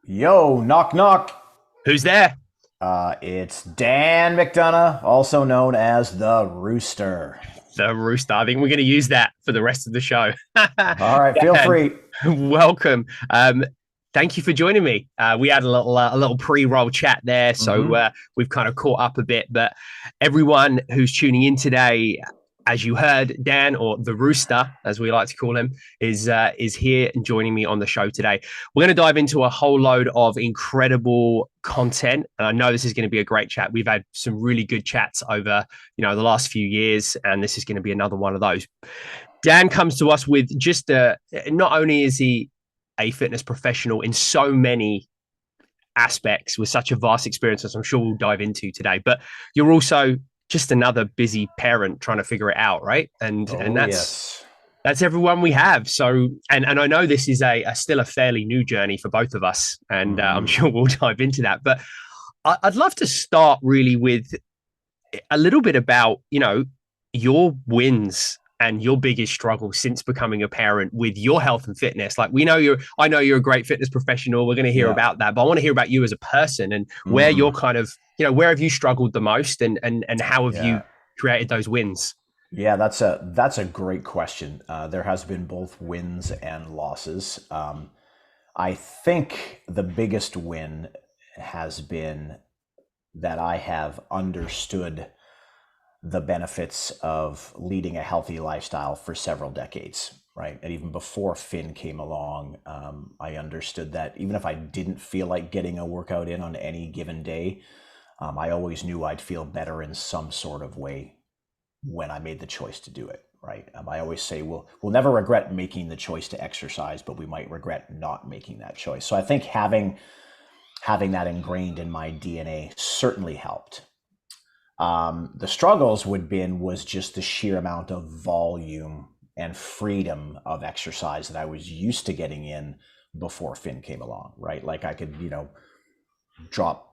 Yo, knock knock. Who's there? It's Dan McDonogh, also known as the Rooster. The Rooster. I think we're going to use that for the rest of the show. All right, feel Dan, free. welcome. Thank you for joining me. We had a little pre-roll chat there, so Mm-hmm. we've kind of caught up a bit. But everyone who's tuning in today, as you heard, Dan, or the Rooster, as we like to call him, is here and joining me on the show today. We're going to dive into a whole load of incredible content, and I know this is going to be a great chat. We've had some really good chats over the last few years, and this is going to be another one of those. Dan comes to us with not only is he a fitness professional in so many aspects with such a vast experience, as I'm sure we'll dive into today, but you're also just another busy parent trying to figure it out, right? And Oh, that's yes. that's everyone we have. So, and I know this is a still a fairly new journey for both of us, and I'm Mm-hmm. sure we'll dive into that. But I'd love to start really with a little bit about your wins and your biggest struggle since becoming a parent with your health and fitness. Like I know you're a great fitness professional. We're going to hear Yeah. about that, but I want to hear about you as a person and where you're Mm. kind of, where have you struggled the most and how have you Yeah. created those wins? Yeah, that's a great question. There has been both wins and losses. I think the biggest win has been that I have understood the benefits of leading a healthy lifestyle for several decades, right? And even before Finn came along, I understood that even if I didn't feel like getting a workout in on any given day, I always knew I'd feel better in some sort of way when I made the choice to do it, right? I always say we'll never regret making the choice to exercise, but we might regret not making that choice. So I think having that ingrained in my DNA certainly helped. The struggles was just the sheer amount of volume and freedom of exercise that I was used to getting in before Finn came along, right? Like I could, drop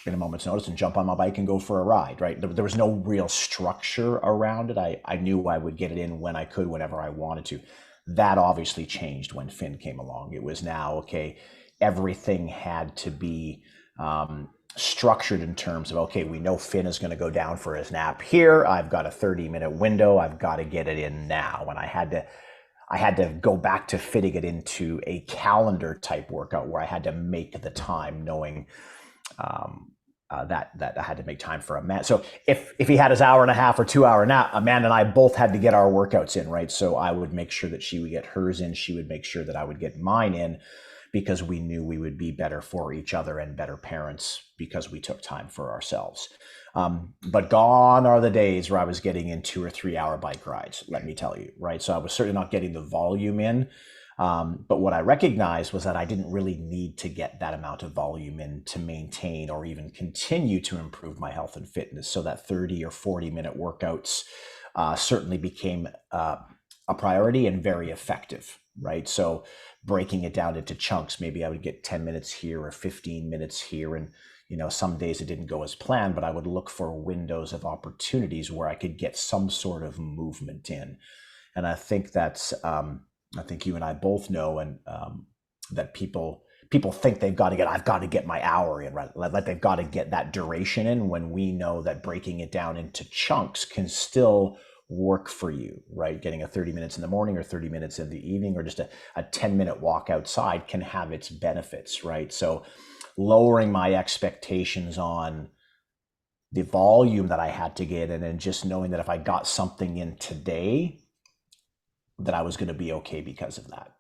in a moment's notice and jump on my bike and go for a ride, right? There was no real structure around it. I knew I would get it in when I could, whenever I wanted to. That obviously changed when Finn came along. It was now, okay, everything had to be structured in terms of, okay, we know Finn is going to go down for his nap here. I've got a 30-minute window. I've got to get it in now. And I had to go back to fitting it into a calendar type workout where I had to make the time, knowing that I had to make time for a man. So if he had his hour and a half or 2 hour nap, Amanda and I both had to get our workouts in, right? So I would make sure that she would get hers in. She would make sure that I would get mine in, because we knew we would be better for each other and better parents because we took time for ourselves. But gone are the days where I was getting in 2 or 3 hour bike rides, let me tell you, right? So I was certainly not getting the volume in. But what I recognized was that I didn't really need to get that amount of volume in to maintain or even continue to improve my health and fitness. So that 30 or 40-minute workouts certainly became a priority and very effective, right? So breaking it down into chunks, maybe I would get 10 minutes here or 15 minutes here. And, some days it didn't go as planned, but I would look for windows of opportunities where I could get some sort of movement in. And I think you and I both know, and that people think I've got to get my hour in, right? Like they've got to get that duration in, when we know that breaking it down into chunks can still work for you, right? Getting a 30 minutes in the morning or 30 minutes in the evening, or just a 10-minute walk outside can have its benefits, right? So lowering my expectations on the volume that I had to get in, and just knowing that if I got something in today, that I was going to be okay because of that.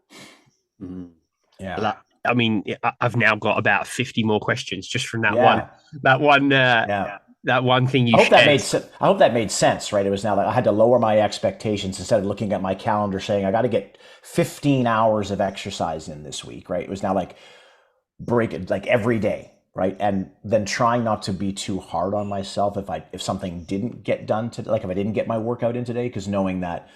Mm. Yeah. Like, I mean, I've now got about 50 more questions just from Yeah. that one, Yeah. that one thing I you hope that shared. made sense. I hope that made sense, right? It was now that I had to lower my expectations instead of looking at my calendar saying I got to get 15 hours of exercise in this week, right? It was now like break it like every day, right? And then trying not to be too hard on myself if something didn't get done today, like if I didn't get my workout in today, because knowing that,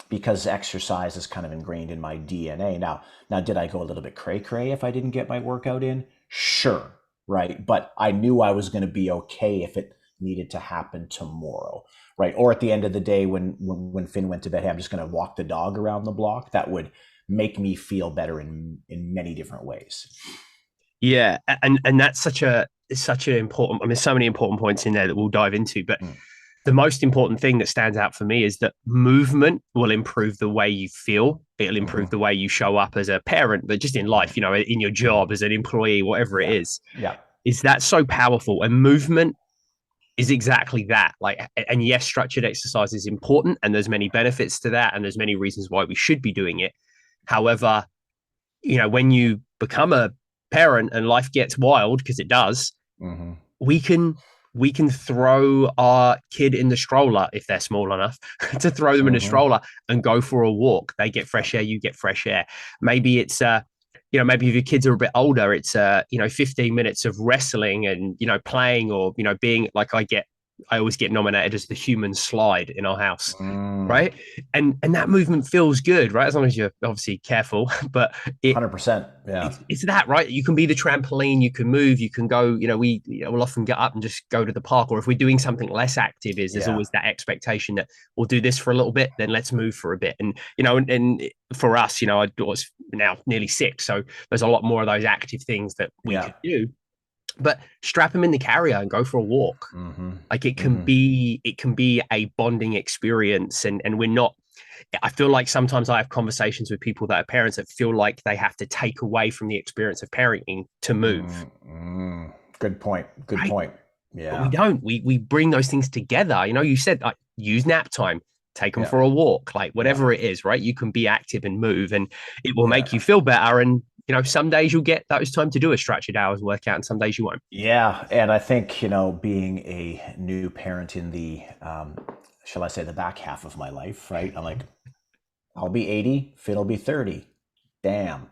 because exercise is kind of ingrained in my DNA. Now, did I go a little bit cray cray if I didn't get my workout in? Sure, right? But I knew I was going to be okay if it needed to happen tomorrow, right? Or at the end of the day, when Finn went to bed, hey, I'm just going to walk the dog around the block. That would make me feel better in many different ways. Yeah, and that's such an important. I mean, so many important points in there that we'll dive into. But Mm. the most important thing that stands out for me is that movement will improve the way you feel. It'll Mm-hmm. improve the way you show up as a parent, but just in life, you know, in your Mm-hmm. job as an employee, whatever it Yeah. is. Yeah. Is that so powerful? And movement is exactly that. Like, and yes, structured exercise is important, and there's many benefits to that, and there's many reasons why we should be doing it. However, you know, when you become a parent and life gets wild, because it does, Mm-hmm. we can we can throw our kid in the stroller if they're small enough to throw them in a Mm-hmm. stroller and go for a walk. They get fresh air, you get fresh air. Maybe it's you know, maybe if your kids are a bit older, it's you know, 15 minutes of wrestling and, you know, playing, or, you know, being like, I always get nominated as the human slide in our house, Mm. right? And that movement feels good, right? As long as you're obviously careful, but it 100%. Yeah. it's that, right? You can be the trampoline, you can move, you can go, you know, we'll often get up and just go to the park. Or if we're doing something less active, there's Yeah. always that expectation that we'll do this for a little bit, then let's move for a bit. And, you know, and for us, you know, I was now nearly 6. So there's a lot more of those active things that we Yeah. could do. But strap them in the carrier and go for a walk. Mm-hmm. Like Mm-hmm. it can be a bonding experience. And we're not, I feel like sometimes I have conversations with people that are parents that feel like they have to take away from the experience of parenting to move, Mm-hmm. Good point. Good right? point. But we Yeah. don't. We bring those things together. You know, you said like, use nap time, take them Yeah. for a walk, like Yeah. whatever it is, right? You can be active and move, and it will Yeah. make you feel better. And you know, some days you'll get those time to do a structured hours workout, and some days you won't. Yeah. And I think, being a new parent in the, shall I say, the back half of my life, right? I'm like, I'll be 80, Finn will be 30. Damn.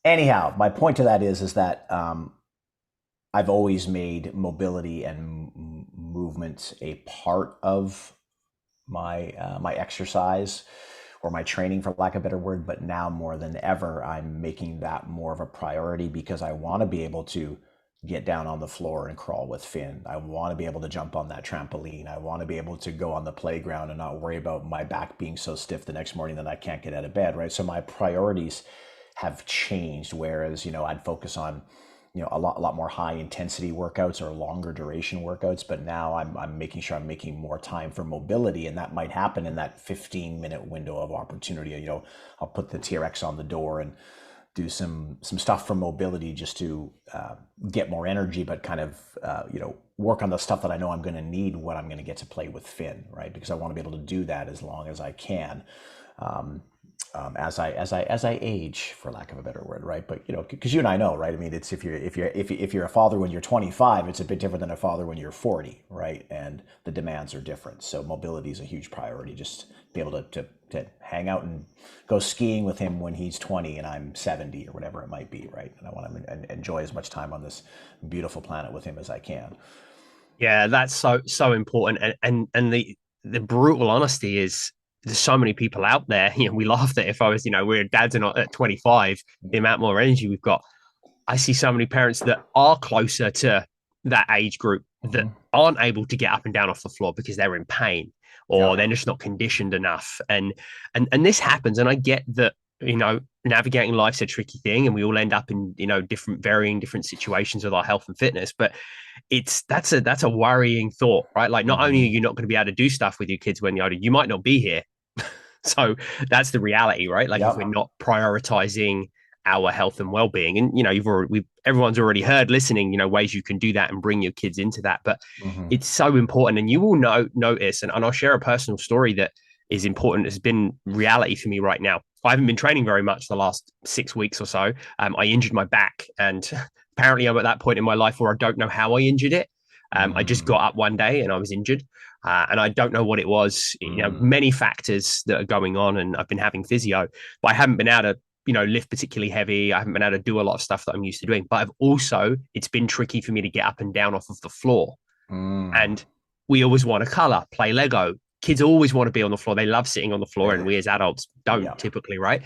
Anyhow, my point to that is that I've always made mobility and movement a part of my exercise or my training, for lack of a better word. But now more than ever, I'm making that more of a priority because I want to be able to get down on the floor and crawl with Finn. I want to be able to jump on that trampoline. I want to be able to go on the playground and not worry about my back being so stiff the next morning that I can't get out of bed, right? So my priorities have changed. Whereas, I'd focus on, a lot more high intensity workouts or longer duration workouts. But now I'm making sure I'm making more time for mobility, and that might happen in that 15-minute window of opportunity. I'll put the TRX on the door and do some stuff for mobility just to get more energy, but kind of work on the stuff that I know I'm going to need when I'm going to get to play with Finn, right? Because I want to be able to do that as long as I can. As I age, for lack of a better word, right? But because you and I know, right? I mean, it's if you're a father when you're 25, it's a bit different than a father when you're 40, right? And the demands are different. So mobility is a huge priority. Just be able to hang out and go skiing with him when he's 20 and I'm 70 or whatever it might be, right? And I want to enjoy as much time on this beautiful planet with him as I can. Yeah, that's so important. And the brutal honesty is there's so many people out there. You know, we laughed at if I was, you know, we're dads are not at 25, the amount more energy we've got. I see so many parents that are closer to that age group that Mm-hmm. aren't able to get up and down off the floor because they're in pain Yeah. or they're just not conditioned enough. And this happens. And I get that, you know, navigating life's a tricky thing and we all end up in, you know, different situations with our health and fitness. But that's a worrying thought, right? Like not only are Mm-hmm. you not going to be able to do stuff with your kids when you're older, you might not be here. So that's the reality, right? Like if we're Yep. not prioritizing our health and well-being, and you know, everyone's already heard listening, you know, ways you can do that and bring your kids into that. But Mm-hmm. it's so important, and you will notice, and I'll share a personal story that is important. It's been reality for me right now. I haven't been training very much the last 6 weeks or so. I injured my back, and apparently I'm at that point in my life where I don't know how I injured it. I just Mm-hmm. got up one day and I was injured. And I don't know what it was. You know, many factors that are going on, and I've been having physio, but I haven't been able to, you know, lift particularly heavy. I haven't been able to do a lot of stuff that I'm used to doing. But it's been tricky for me to get up and down off of the floor. Mm-hmm. And we always want to color, play Lego. Kids always want to be on the floor. They love sitting on the floor, and we as adults don't Yeah. typically, right?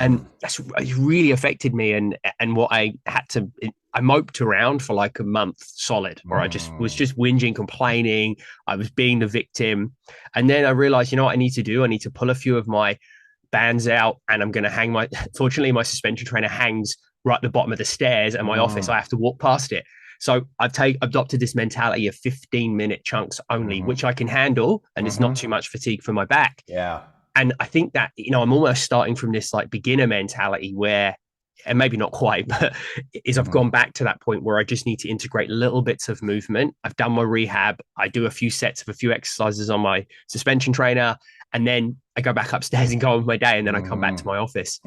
And Mm-hmm. that's it's really affected me. And what I had to, I moped around for like a month solid, or I just was Mm-hmm. just whinging, complaining. I was being the victim, and then I realized, you know what I need to do? I need to pull a few of my bands out, and I'm going to hang my. Fortunately, my suspension trainer hangs right at the bottom of the stairs at my office. I have to walk past it. So I've adopted this mentality of 15-minute chunks only, which I can handle, and it's not too much fatigue for my back. Yeah. And I think that, I'm almost starting from this like beginner mentality where, and maybe not quite, but I've gone back to that point where I just need to integrate little bits of movement. I've done my rehab. I do a few sets of a few exercises on my suspension trainer, and then I go back upstairs and go on with my day, and then I come back to my office.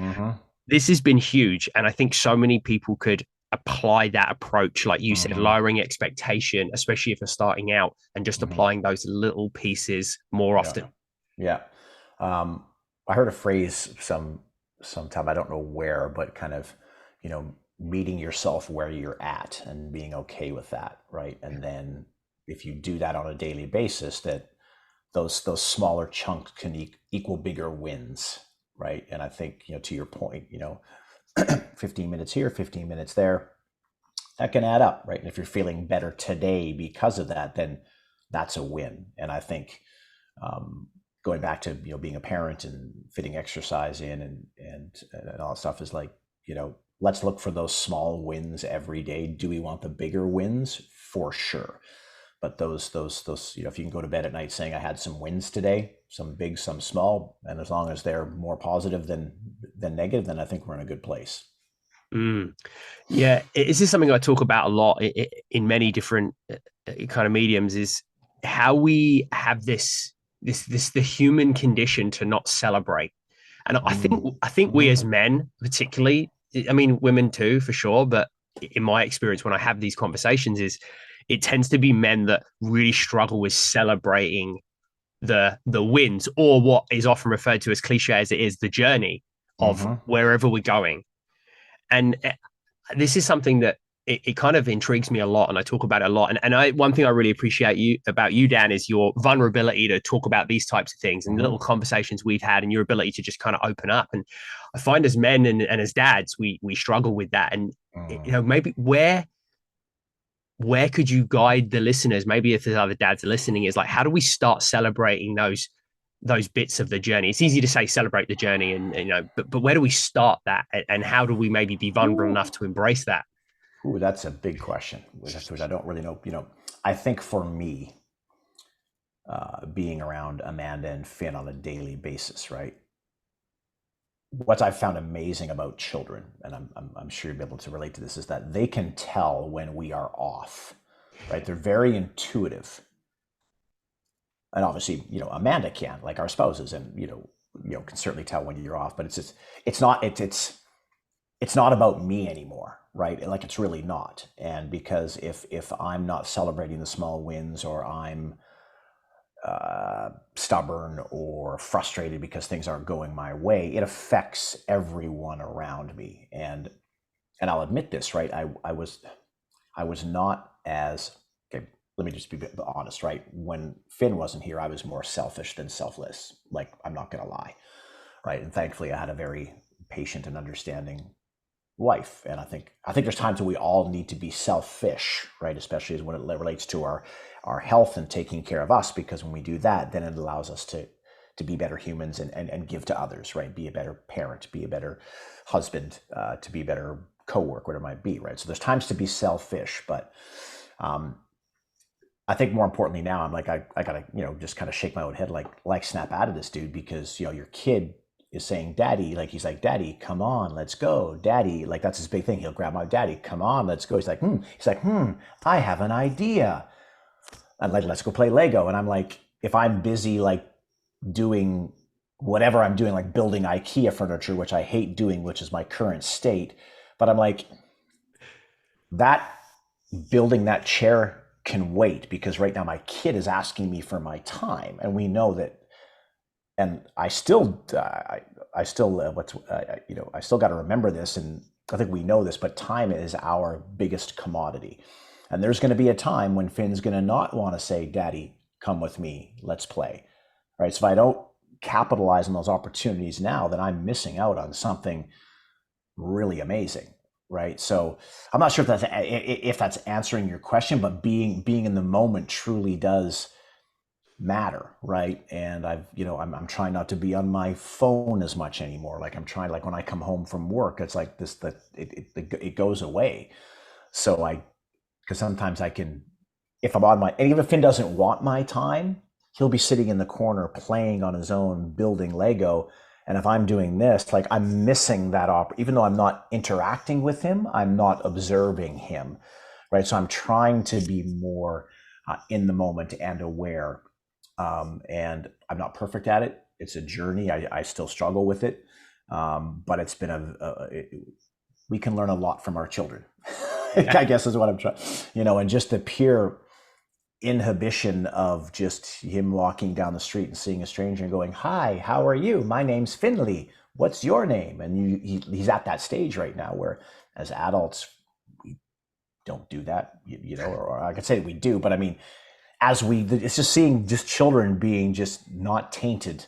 This has been huge. And I think so many people could apply that approach, like you said, lowering expectation, especially if you're starting out, and just applying those little pieces more often. Yeah. I heard a phrase sometime, I don't know where, but kind of, meeting yourself where you're at and being okay with that, right? And then if you do that on a daily basis, that those smaller chunks can equal bigger wins, right? And I think, to your point, 15 minutes here, 15 minutes there, that can add up, right? And if you're feeling better today because of that, then that's a win. And I think going back to being a parent and fitting exercise in and all that stuff is like, let's look for those small wins every day. Do we want the bigger wins? For sure. But those if you can go to bed at night saying I had some wins today, some big, some small, and as long as they're more positive than negative, then I think we're in a good place. Yeah, this is something I talk about a lot in many different kind of mediums, is how we have this the human condition to not celebrate. And I think we as men, particularly, I mean women too for sure, but in my experience when I have these conversations, is it tends to be men that really struggle with celebrating the wins, or what is often referred to as cliche as it is, the journey of wherever we're going. And this is something that it kind of intrigues me a lot, and I talk about it a lot. And one thing I really appreciate about you, Dan, is your vulnerability to talk about these types of things and little conversations we've had, and your ability to just kind of open up. And I find as men and as dads, we struggle with that. And maybe where could you guide the listeners? Maybe if there's other dads listening, is like, how do we start celebrating those bits of the journey? It's easy to say celebrate the journey, but where do we start that, and how do we maybe be vulnerable enough to embrace that? Ooh, that's a big question, which I don't really know. I think for me, being around Amanda and Finn on a daily basis, right? What I've found amazing about children, and I'm sure you'll be able to relate to this, is that they can tell when we are off, right? They're very intuitive. And obviously, Amanda can, like our spouses, and can certainly tell when you're off. But it's not about me anymore, right? Like, it's really not. And because if I'm not celebrating the small wins, or I'm stubborn or frustrated because things aren't going my way, it affects everyone around me. And I'll admit this, right? I was not as, okay, let me just be honest, right? When Finn wasn't here, I was more selfish than selfless. Like, I'm not going to lie, right? And thankfully, I had a very patient and understanding wife. And I think there's times when we all need to be selfish, right? Especially when it relates to our health and taking care of us, because when we do that, then it allows us to be better humans and give to others, right? Be a better parent, be a better husband, to be a better coworker, whatever it might be, right? So there's times to be selfish, but I think more importantly now, I'm like, I gotta, just kind of shake my own head, like snap out of this, dude, because your kid is saying, daddy, like, he's like, daddy, come on, let's go, daddy, like, that's his big thing. He'll grab my daddy, come on, let's go. He's like, I have an idea. I'm like, let's go play Lego. And I'm like, if I'm busy, like, doing whatever I'm doing, like building IKEA furniture, which I hate doing, which is my current state, but I'm like, that building that chair can wait, because right now my kid is asking me for my time, and we know that. And I still got to remember this, and I think we know this, but time is our biggest commodity. And there's going to be a time when Finn's going to not want to say, daddy, come with me, let's play, right? So if I don't capitalize on those opportunities now, then I'm missing out on something really amazing, right? So I'm not sure if that's answering your question, but being in the moment truly does matter, right? And I'm trying not to be on my phone as much anymore. Like I'm trying, like when I come home from work, it's like this, that it goes away. So because sometimes I can, if I'm on my, and even if Finn doesn't want my time, he'll be sitting in the corner playing on his own, building Lego. And if I'm doing this, like I'm missing that even though I'm not interacting with him, I'm not observing him, right? So I'm trying to be more in the moment and aware. And I'm not perfect at it. It's a journey. I still struggle with it. But it's been we can learn a lot from our children, I guess is what I'm trying, and just the pure inhibition of just him walking down the street and seeing a stranger and going, "Hi, how are you? My name's Finley. What's your name?" And he's at that stage right now where, as adults, we don't do that, or I could say we do, but I mean, it's just seeing just children being just not tainted,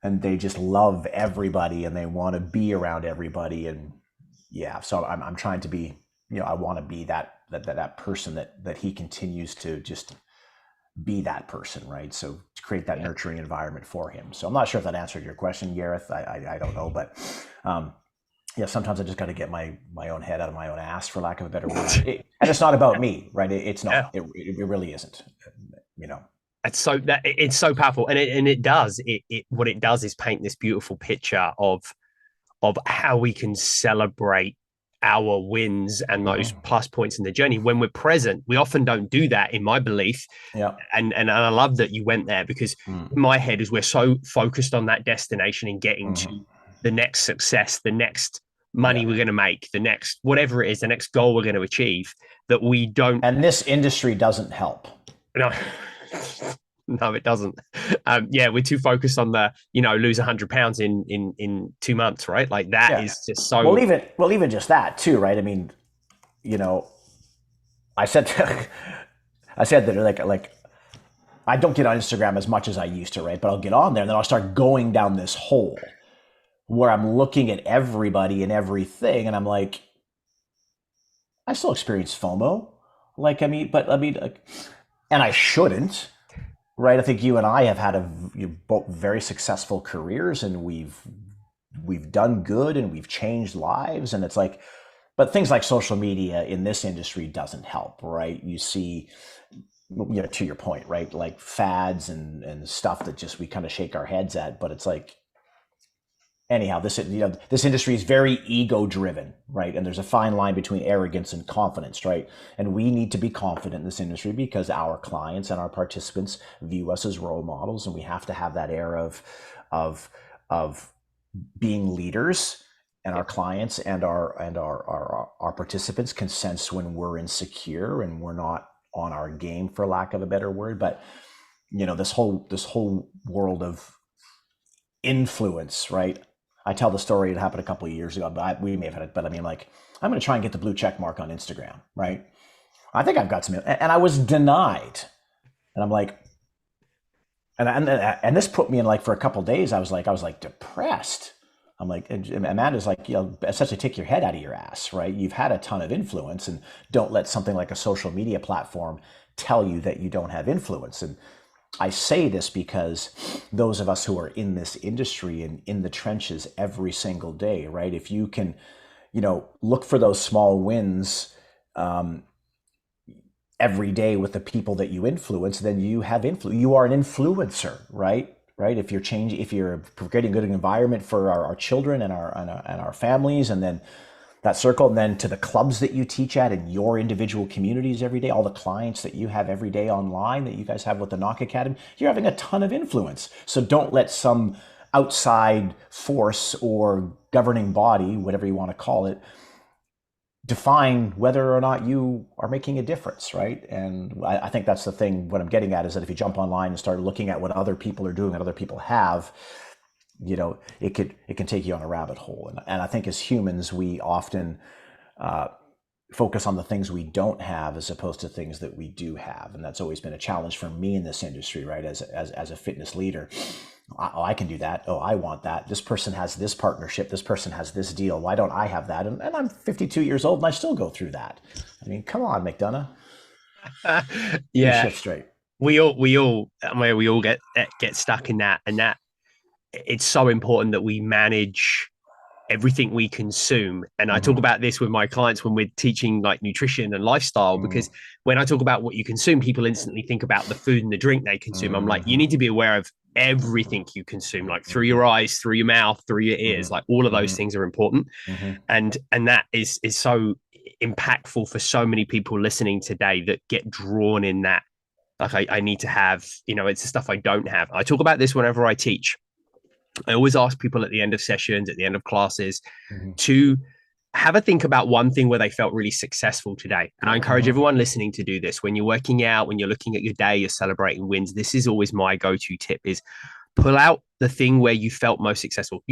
and they just love everybody and they want to be around everybody, and yeah, so I'm trying to be, I want to be that person that he continues to just be that person, right? So to create that nurturing environment for him. So I'm not sure if that answered your question, Gareth. I don't know, but yeah, sometimes I just got to get my own head out of my own ass, for lack of a better word. And it's not about me, right? It's not. Yeah. It really isn't. It's so powerful, and it does. What it does is paint this beautiful picture of how we can celebrate our wins and those plus points in the journey when we're present. We often don't do that, in my belief. Yeah. And I love that you went there, because in my head is we're so focused on that destination and getting to the next success, the next money we're going to make, the next whatever it is, the next goal we're going to achieve, that we don't. And this industry doesn't help. No. No, it doesn't. We're too focused on the, lose 100 pounds in 2 months, right? Like that is just so. Well, even just that too, right? I mean, I said that like I don't get on Instagram as much as I used to, right? But I'll get on there and then I'll start going down this hole where I'm looking at everybody and everything, and I'm like, I still experience FOMO, and I shouldn't. Right, I think you and I have had both very successful careers, and we've done good, and we've changed lives, and it's like, but things like social media in this industry doesn't help, right? You see, to your point, right, like fads and stuff that just we kind of shake our heads at, but it's like, anyhow, this industry is very ego driven, right? And there's a fine line between arrogance and confidence, right? And we need to be confident in this industry because our clients and our participants view us as role models, and we have to have that air of being leaders. And our clients and our participants can sense when we're insecure and we're not on our game, for lack of a better word. But this whole world of influence, right? I tell the story, it happened a couple of years ago, but we may have had it, but I mean, like, I'm going to try and get the blue check mark on Instagram, right? I think I've got some, and I was denied. And I'm like, and this put me in, like, for a couple of days, I was like depressed. I'm like, and Amanda's like, essentially take your head out of your ass, right? You've had a ton of influence, and don't let something like a social media platform tell you that you don't have influence. And I say this because those of us who are in this industry and in the trenches every single day, right? If you can, look for those small wins every day with the people that you influence, then you have influence. You are an influencer, right? Right? If you're creating a good environment for our children and our families, and then that circle, and then to the clubs that you teach at in your individual communities every day, all the clients that you have every day online that you guys have with the Nock Academy, you're having a ton of influence. So don't let some outside force or governing body, whatever you want to call it, define whether or not you are making a difference, right? And I think that's the thing. What I'm getting at is that if you jump online and start looking at what other people are doing, what other people have, it can take you on a rabbit hole. And I think as humans, we often focus on the things we don't have as opposed to things that we do have. And that's always been a challenge for me in this industry, right? As a fitness leader. Oh, I can do that. Oh, I want that. This person has this partnership. This person has this deal. Why don't I have that? And I'm 52 years old and I still go through that. I mean, come on, McDonogh. Yeah. Shit straight. we all get stuck in that, and that it's so important that we manage everything we consume. And I talk Mm-hmm. about this with my clients when we're teaching like nutrition and lifestyle, because when I talk about what you consume, people instantly think about the food and the drink they consume. I'm like, you Mm-hmm. need to be aware of everything you consume, like through Mm-hmm. your eyes, through your mouth, through your ears, like all of those Mm-hmm. things are important. Mm-hmm. And that is so impactful for so many people listening today that get drawn in that. Like I need to have, it's the stuff I don't have. I talk about this whenever I teach. I always ask people at the end of sessions, at the end of classes, Mm-hmm. to have a think about one thing where they felt really successful today. And I encourage Mm-hmm. everyone listening to do this. When you're working out, when you're looking at your day, you're celebrating wins. This is always my go-to tip: is pull out the thing where you felt most successful.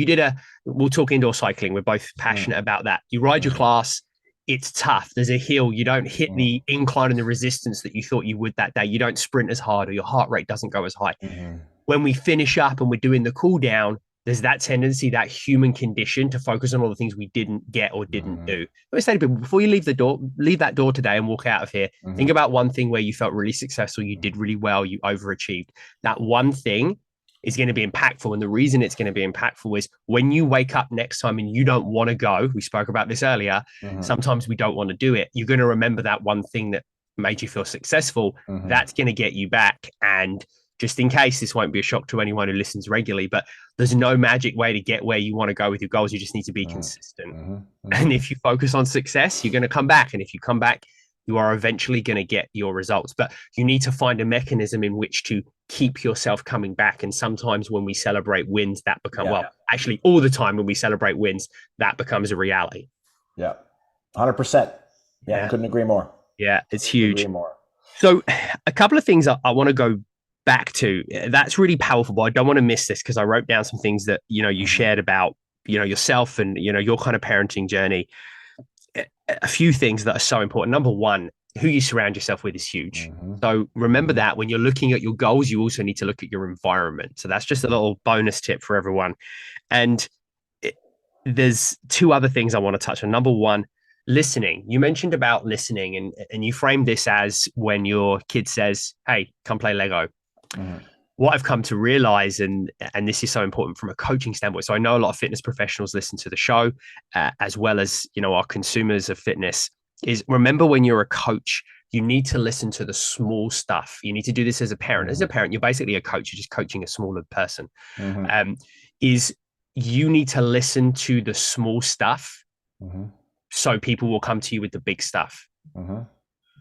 We'll talk indoor cycling. We're both passionate about that. You ride your class, it's tough. There's a hill. You don't hit the incline and the resistance that you thought you would that day. You don't sprint as hard, or your heart rate doesn't go as high. Mm-hmm. When we finish up and we're doing the cool down, there's that tendency, that human condition, to focus on all the things we didn't get or didn't Mm-hmm. do. Let me say to people, before you leave that door today and walk out of here, think Mm-hmm. about one thing where you felt really successful, you did really well, you overachieved. That one thing is going to be impactful. And the reason it's going to be impactful is when you wake up next time and you don't want to go, we spoke about this earlier, Mm-hmm. sometimes we don't want to do it. You're going to remember that one thing that made you feel successful. Mm-hmm. That's going to get you back. And just in case, this won't be a shock to anyone who listens regularly, but there's no magic way to get where you want to go with your goals. You just need to be consistent. Mm-hmm. Mm-hmm. And if you focus on success, you're going to come back. And if you come back, you are eventually going to get your results. But you need to find a mechanism in which to keep yourself coming back. And sometimes when we celebrate wins, that become, Yeah. well, actually all the time when we celebrate wins, that becomes a reality. Yeah. 100%. Yeah. Couldn't agree more. Yeah, it's Couldn't huge. agree more. So a couple of things I want to go back to. That's really powerful, but I don't want to miss this because I wrote down some things that, you shared about, yourself and, your kind of parenting journey. A few things that are so important. Number one, who you surround yourself with is huge. Mm-hmm. So remember that when you're looking at your goals, you also need to look at your environment. So that's just a little bonus tip for everyone. And there's two other things I want to touch on. Number one, listening. You mentioned about listening, and you framed this as when your kid says, "Hey, come play Lego." Mm-hmm. What I've come to realize, and this is so important from a coaching standpoint. So I know a lot of fitness professionals listen to the show, as well as our consumers of fitness. Is remember when you're a coach, you need to listen to the small stuff. You need to do this as a parent. As a parent, you're basically a coach. You're just coaching a smaller person. Mm-hmm. Is you need to listen to the small stuff, so people will come to you with the big stuff. Mm-hmm.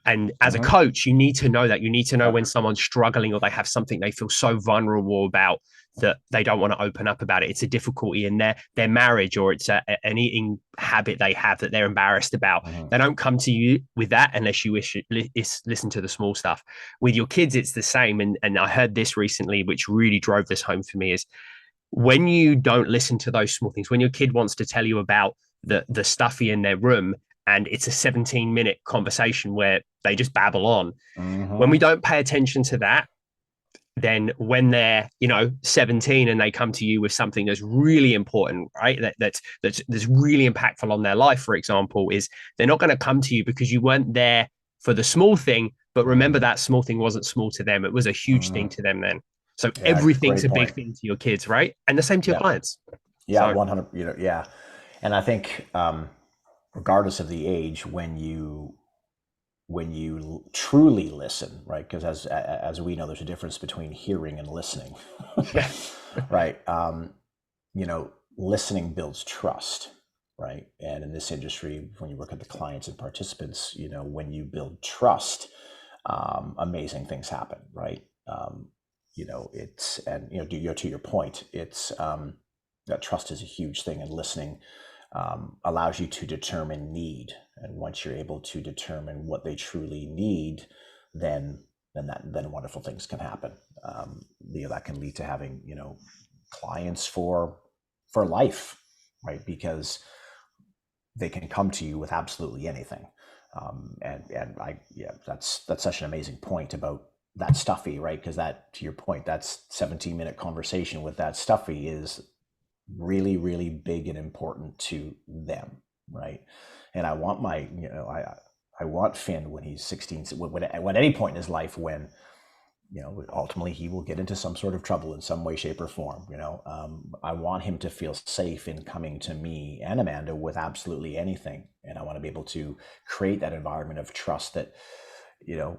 And as a coach, you need to know that. You need to know when someone's struggling or they have something they feel so vulnerable about that they don't want to open up about it. It's a difficulty in their marriage, or it's an eating habit they have that they're embarrassed about. They don't come to you with that unless you listen to the small stuff. With your kids, it's the same. And I heard this recently, which really drove this home for me, is when you don't listen to those small things, when your kid wants to tell you about the stuffy in their room, and it's a 17-minute conversation where they just babble on. When we don't pay attention to that, then when they're 17 and they come to you with something that's really important, right, that's really impactful on their life, for example, is they're not going to come to you because you weren't there for the small thing, but remember that small thing wasn't small to them. It was a huge thing to them then. So everything's a big thing to your kids, right? And the same to your clients. Yeah, 100. Yeah, and I think regardless of the age, when you truly listen, right? Because as we know, there's a difference between hearing and listening, right? Listening builds trust, right? And in this industry, when you work with the clients and participants, when you build trust, amazing things happen, right? To your point, it's that trust is a huge thing, and listening allows you to determine need. And once you're able to determine what they truly need, then wonderful things can happen. That can lead to having clients for life, right? Because they can come to you with absolutely anything. That's such an amazing point about that stuffy, right? Because that, to your point, that's 17-minute conversation with that stuffy is really, really big and important to them, right? And I want I want Finn when he's 16, at any point in his life, when ultimately he will get into some sort of trouble in some way, shape, or form. I want him to feel safe in coming to me and Amanda with absolutely anything. And I want to be able to create that environment of trust that, you know,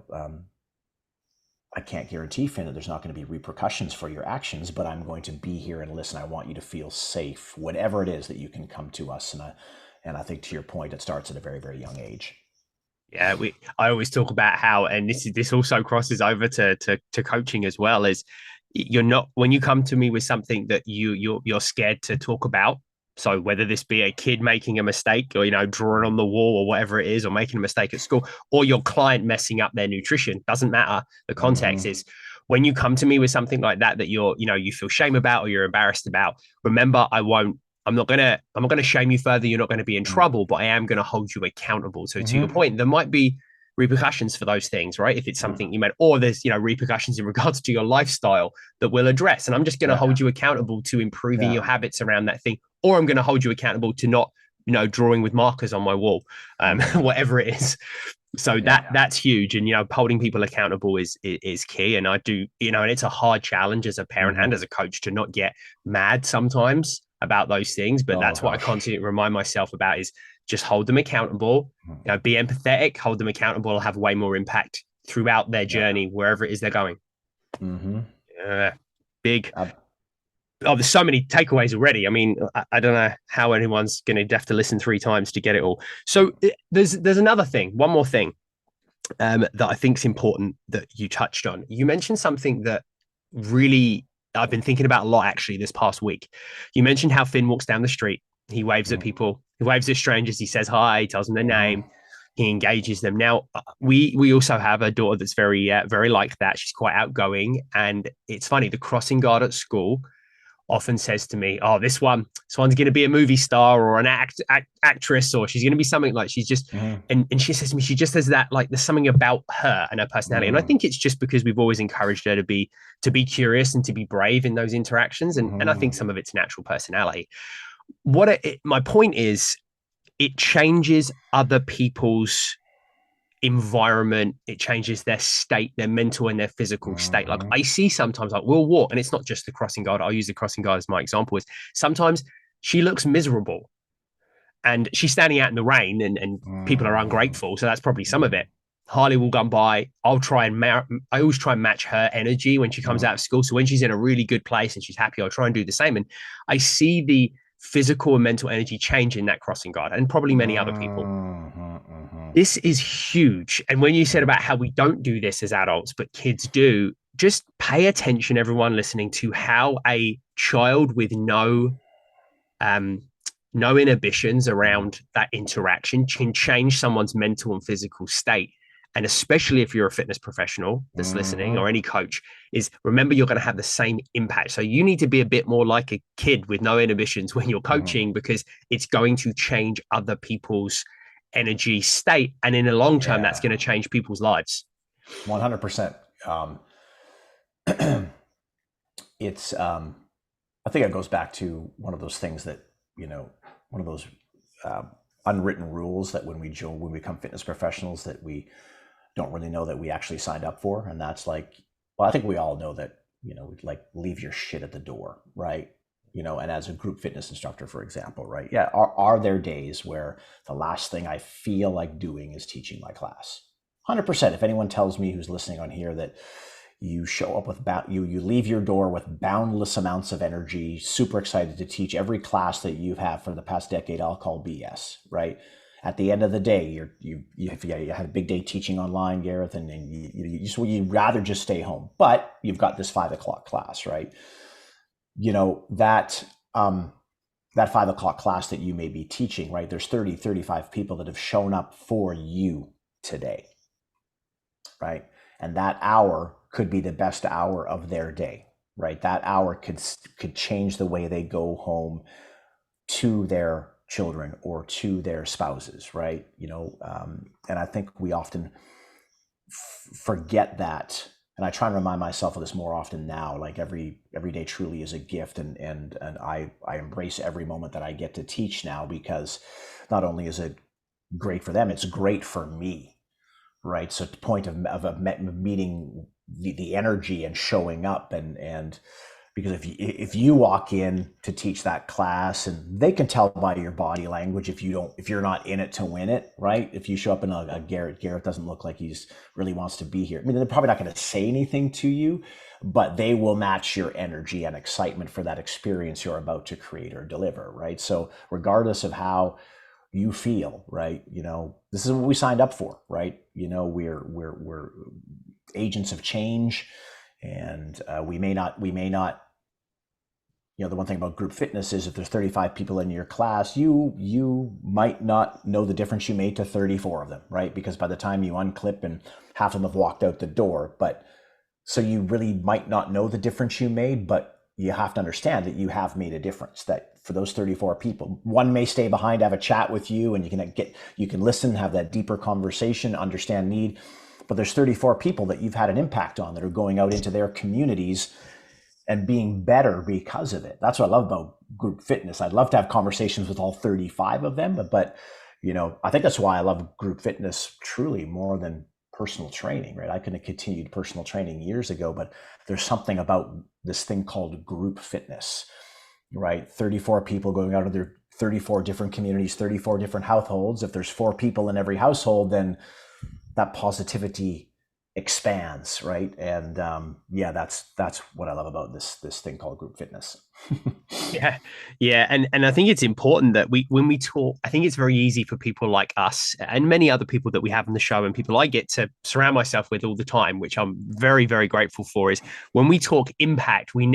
I can't guarantee, Finn, that there's not going to be repercussions for your actions, but I'm going to be here and listen. I want you to feel safe, whatever it is that you can come to us. And I think, to your point, it starts at a very, very young age. Yeah, I always talk about how, and this also crosses over to coaching as well, is you're not, when you come to me with something that you're scared to talk about. So whether this be a kid making a mistake or, drawing on the wall or whatever it is, or making a mistake at school, or your client messing up their nutrition, doesn't matter. The context is, when you come to me with something like that, that you feel shame about or you're embarrassed about, remember, I'm not gonna shame you further. You're not going to be in trouble, but I am going to hold you accountable. So to your point, there might be repercussions for those things, right? If it's something you made, or there's repercussions in regards to your lifestyle that we'll address. And I'm just going to hold you accountable to improving your habits around that thing, or I'm going to hold you accountable to not drawing with markers on my wall, whatever it is. So that's huge. And holding people accountable is key. And I do, and it's a hard challenge as a parent and as a coach to not get mad sometimes about those things. But that's what I constantly remind myself about, is just hold them accountable, be empathetic, hold them accountable, have way more impact throughout their journey, wherever it is they're going. Big. There's so many takeaways already. I mean, I don't know how anyone's going to have to listen 3 times to get it all. So there's another thing, one more thing that I think is important that you touched on. You mentioned something that really I've been thinking about a lot actually this past week. You mentioned how Finn walks down the street. He waves at people. He waves at strangers. He says hi. He tells them their name. He engages them. Now, we also have a daughter that's very, very like that. She's quite outgoing. And it's funny, the crossing guard at school often says to me, "Oh, this one's going to be a movie star or an actress, or she's going to be something like she's just." And she says to me, she just says that like there's something about her and her personality. And I think it's just because we've always encouraged her to be curious and to be brave in those interactions. And I think some of it's natural personality. My point is, it changes other people's environment. It changes their state, their mental and their physical state. Like I see sometimes, like we'll walk, and it's not just the crossing guard. I'll use the crossing guard as my example. Is sometimes she looks miserable and she's standing out in the rain, and people are ungrateful. So that's probably some of it. Harley will come by. I always try and match her energy when she comes out of school. So when she's in a really good place and she's happy, I'll try and do the same. And I see the physical and mental energy change in that crossing guard, and probably many other people. This is huge. And when you said about how we don't do this as adults, but kids do, just pay attention, everyone listening, to how a child with no inhibitions around that interaction can change someone's mental and physical state. And especially if you're a fitness professional that's listening, or any coach, is remember, you're going to have the same impact. So you need to be a bit more like a kid with no inhibitions when you're coaching, because it's going to change other people's energy state. And in the long term, that's going to change people's lives. 100%. It's, I think it goes back to one of those things that, one of those unwritten rules that when we become fitness professionals that we don't really know that we actually signed up for. And that's like, well, I think we all know that, like leave your shit at the door, right? And as a group fitness instructor, for example, right? Yeah. Are there days where the last thing I feel like doing is teaching my class? 100%. If anyone tells me, who's listening on here, that you show up with you leave your door with boundless amounts of energy, super excited to teach every class that you have for the past decade, I'll call BS, right? At the end of the day, you had a big day teaching online, Gareth, and you'd rather just stay home, but you've got this 5 o'clock class, right? That 5 o'clock class that you may be teaching, right? There's 30, 35 people that have shown up for you today, right? And that hour could be the best hour of their day, right? That hour could change the way they go home to their children or to their spouses, right? And I think we often forget that. And I try and remind myself of this more often now. Like every day truly is a gift, and I embrace every moment that I get to teach now, because not only is it great for them, it's great for me, right? So the point of meeting the energy and showing up, and because if you walk in to teach that class, and they can tell by your body language if you're not in it to win it, right? If you show up in a Gareth doesn't look like he's really wants to be here. I mean, they're probably not going to say anything to you, but they will match your energy and excitement for that experience you're about to create or deliver, right? So regardless of how you feel, right? This is what we signed up for, right? We're agents of change, and we may not. The one thing about group fitness is if there's 35 people in your class, you might not know the difference you made to 34 of them, right? Because by the time you unclip and half of them have walked out the door, but so you really might not know the difference you made, but you have to understand that you have made a difference. That for those 34 people, one may stay behind, have a chat with you, and you can listen, have that deeper conversation, understand need. But there's 34 people that you've had an impact on that are going out into their communities and being better because of it. That's what I love about group fitness. I'd love to have conversations with all 35 of them, but I think that's why I love group fitness truly more than personal training, right? I could have continued personal training years ago, but there's something about this thing called group fitness, right? 34 people going out of their 34 different communities, 34 different households. If there's 4 people in every household, then that positivity expands, right? And that's what I love about this thing called group fitness. Yeah, and I think it's important that when we talk, I think it's very easy for people like us and many other people that we have on the show and people I get to surround myself with all the time, which I'm very, very grateful for, is when we talk impact, we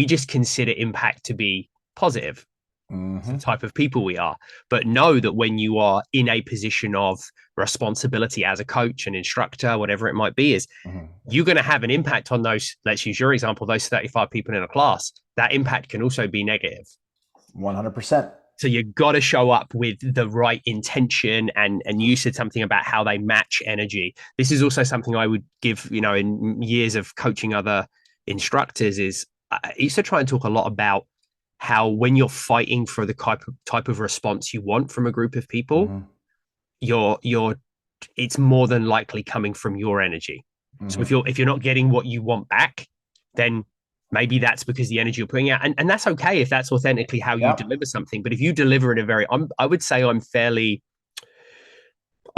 just consider impact to be positive. The type of people we are, but know that when you are in a position of responsibility as a coach, an instructor, whatever it might be, is you're going to have an impact on those. Let's use your example, those 35 people in a class. That impact can also be negative. 100%. So you've got to show up with the right intention, and you said something about how they match energy. This is also something I would give, in years of coaching other instructors, is I used to try and talk a lot about how when you're fighting for the type of response you want from a group of people, it's more than likely coming from your energy. So if you're not getting what you want back, then maybe that's because the energy you're putting out, and that's okay if that's authentically how you deliver something. But if you deliver in a very, I would say I'm fairly,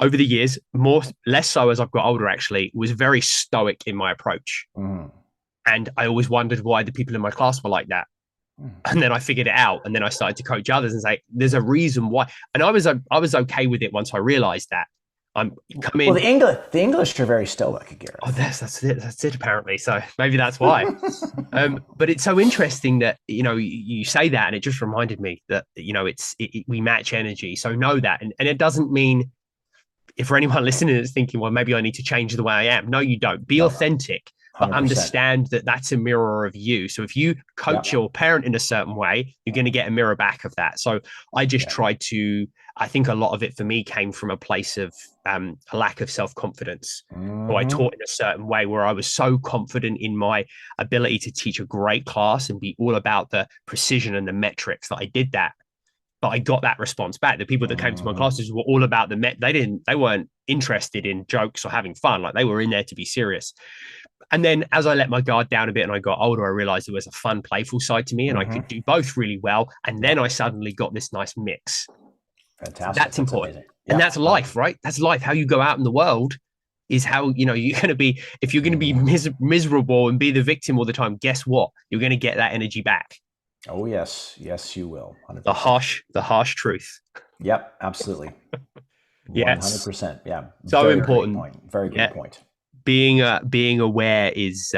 over the years, less so as I've got older, actually, was very stoic in my approach. And I always wondered why the people in my class were like that. And then I figured it out, and then I started to coach others and say, "There's a reason why." And I was okay with it once I realized that. I'm coming. Well, the English are very stoic, Gareth. Oh, that's it. That's it. Apparently, so maybe that's why. But it's so interesting that you say that, and it just reminded me that we match energy. So know that, and it doesn't mean, if for anyone listening is thinking, well, maybe I need to change the way I am. No, you don't. Be authentic. But 100%. Understand that that's a mirror of you. So if you coach your parent in a certain way, you're going to get a mirror back of that. So I just tried to, I think a lot of it for me came from a place of a lack of self-confidence. So I taught in a certain way where I was so confident in my ability to teach a great class and be all about the precision and the metrics that I did that. But I got that response back. The people that came to my classes were all about they weren't interested in jokes or having fun. Like, they were in there to be serious. And then as I let my guard down a bit and I got older, I realized there was a fun, playful side to me, and I could do both really well. And then I suddenly got this nice mix. Fantastic. That's important. And that's life, right? That's life. How you go out in the world is how, you're going to be, if you're going to be miserable and be the victim all the time, guess what? You're going to get that energy back. Oh, yes. Yes, you will. 100%. The harsh truth. Yep, absolutely. Yes. 100%. Yeah. So very important. Great point. Very good point. Being aware is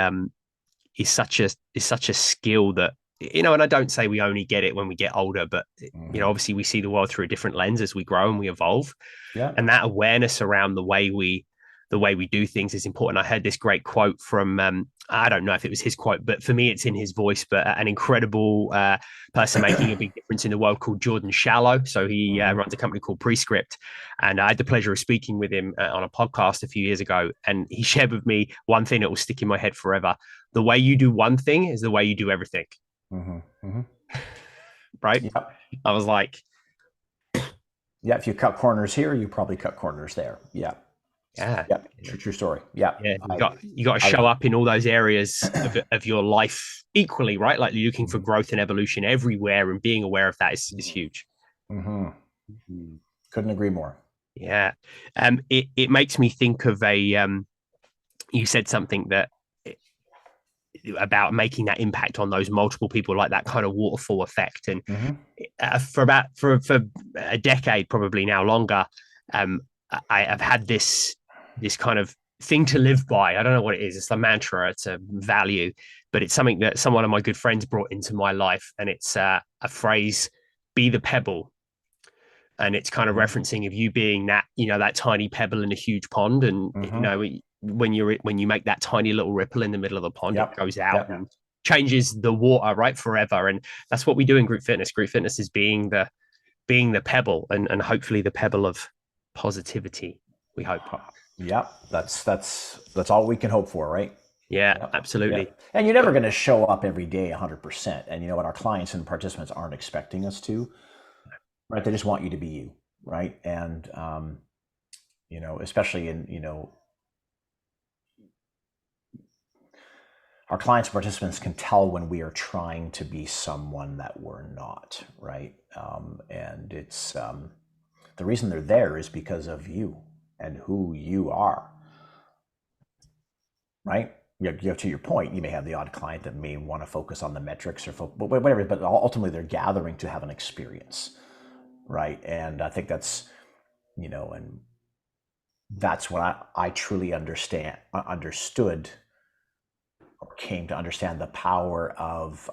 such a skill that, and I don't say we only get it when we get older, but obviously we see the world through a different lens as we grow and we evolve. Yeah. And that awareness around the way we do things is important. I heard this great quote from I don't know if it was his quote, but for me it's in his voice, but an incredible person making a big difference in the world called Jordan Shallow. So he runs a company called Prescript, and I had the pleasure of speaking with him on a podcast a few years ago, and he shared with me one thing that will stick in my head forever: the way you do one thing is the way you do everything. Right? Yep. I was like, yeah, if you cut corners here, you probably cut corners there. Yeah. Yeah. Yeah, true story. Yeah, Yeah, you got to I show up in all those areas of your life equally, right? Like looking for mhm, growth and evolution everywhere, and being aware of that is huge. mhm. Couldn't agree more. Yeah. It makes me think of a you said something that about making that impact on those multiple people, like that kind of waterfall effect. And Hmm. for a decade, probably now longer, um, I have had this kind of thing to live by. I don't know what it is. It's a mantra. It's a value, but it's something that some of my good friends brought into my life, and it's a phrase: "Be the pebble." And it's kind of Hmm. referencing of you being that that tiny pebble in a huge pond, and Hmm. when you make that tiny little ripple in the middle of the pond, it Yep. goes out Yep. and changes the water right forever. And that's what we do in group fitness. Group fitness is being the pebble, and hopefully the pebble of positivity, we hope. Yep. That's all we can hope for, right? Yeah, Yep. absolutely. Yep. And you're never going to show up every day 100%. And you know what? Our clients and participants aren't expecting us to, right? They just want you to be you, right? And especially in our clients and participants can tell when we are trying to be someone that we're not, right? And it's the reason they're there is because of you and who you are, right? To your point, you may have the odd client that may want to focus on the metrics or whatever, but ultimately they're gathering to have an experience, right? And I think that's, and that's what I truly understood or came to understand the power of